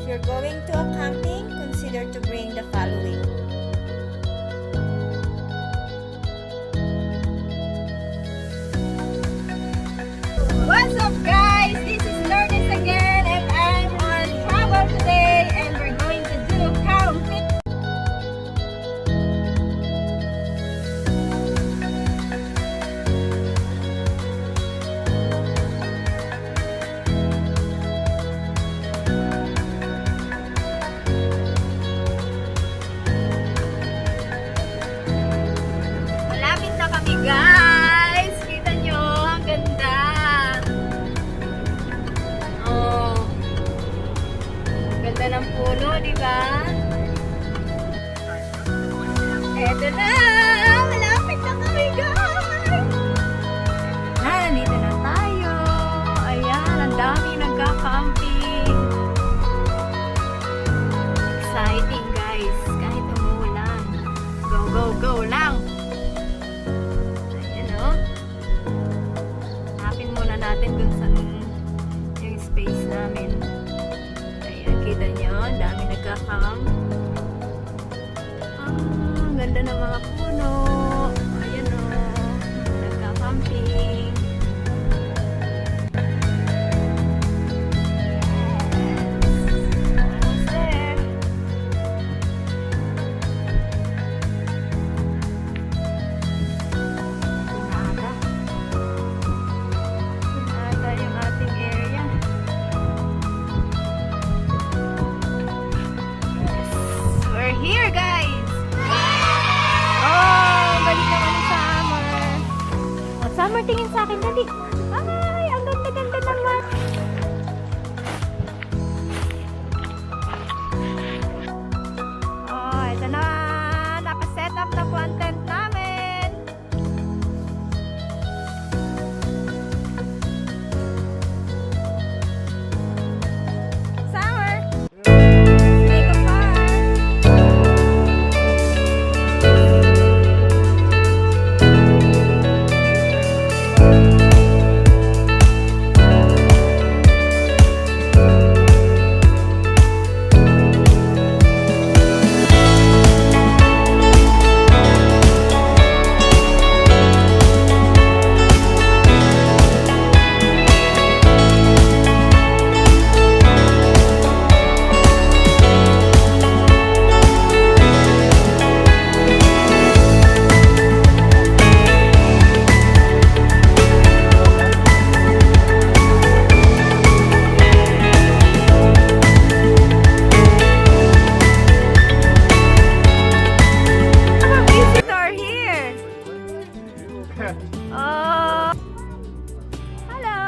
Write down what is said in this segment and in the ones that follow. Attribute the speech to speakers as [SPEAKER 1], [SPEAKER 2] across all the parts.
[SPEAKER 1] If you're going to a camping, consider to bring the following. What's up guys? This is Nordegg again and I'm on travel today and we're going to do camping. Malapit na kami guys! Kita nyo, ang ganda! Oh, ganda ng puno, di ba? Eto na! Malapit na kami guys! Nandito na tayo! Ayan, ang dami nagka-camping! Exciting guys! Kahit umuulan. Go, go, go lang! Ayan o. Hanapin muna natin kung saan yung space namin. Ayan, kita nyo. Ang dami nagka-camp. Ang ganda ng mga puno. Ayan o. Nagka-camping. Almost there. Pinata yung ating area. Yes, we're here guys! Oh, balik naman ni Summer. Oh, Summer, tingin sa akin dali. Ay, ang ganda-ganda naman. Oh, ito na. Nakaset up na po ang tent namin. Summer, take a fire. Our visitor here. Oh, hello.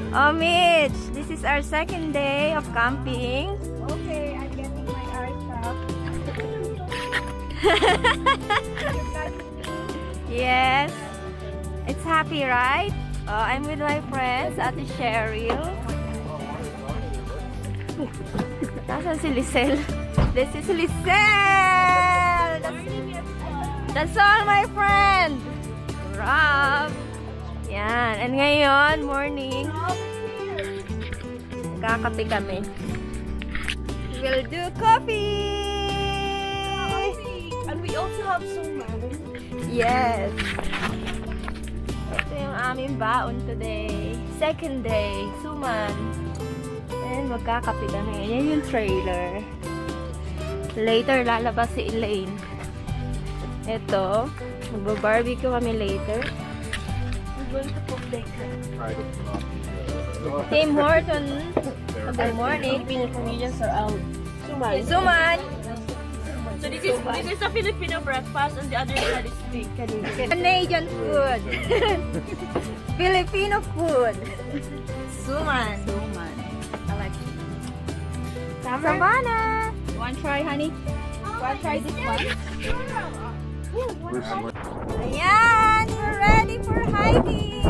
[SPEAKER 1] Oh, Mitch, this is our second day of camping.
[SPEAKER 2] Okay, I'm getting my art up.
[SPEAKER 1] Yes, it's happy, right? I'm with my friends, Ate Cheryl. Nasaan si Lisel? This is Lisel! That's all, my friend! Rob! Yan. And ngayon, morning, kakape kami. We'll do coffee!
[SPEAKER 2] And we also have suman.
[SPEAKER 1] Yes! Ito yung aming baon today. Second day, suman. And magkakape kami. Yan yung trailer. Later, lalabas si Elaine. Ito, magbo-barbecue kami later.
[SPEAKER 2] We're going to cook later.
[SPEAKER 1] Tim Horton, good morning.
[SPEAKER 2] Ingredients are out. Suman.
[SPEAKER 1] Suman!
[SPEAKER 2] So this is a Filipino breakfast and the other side is big Canadian.
[SPEAKER 1] Canadian food. Filipino food. Suman.
[SPEAKER 2] Suman. I like it.
[SPEAKER 1] Savannah.
[SPEAKER 2] You want to try, honey? Want to try this one?
[SPEAKER 1] Ayan, we're ready for hiking.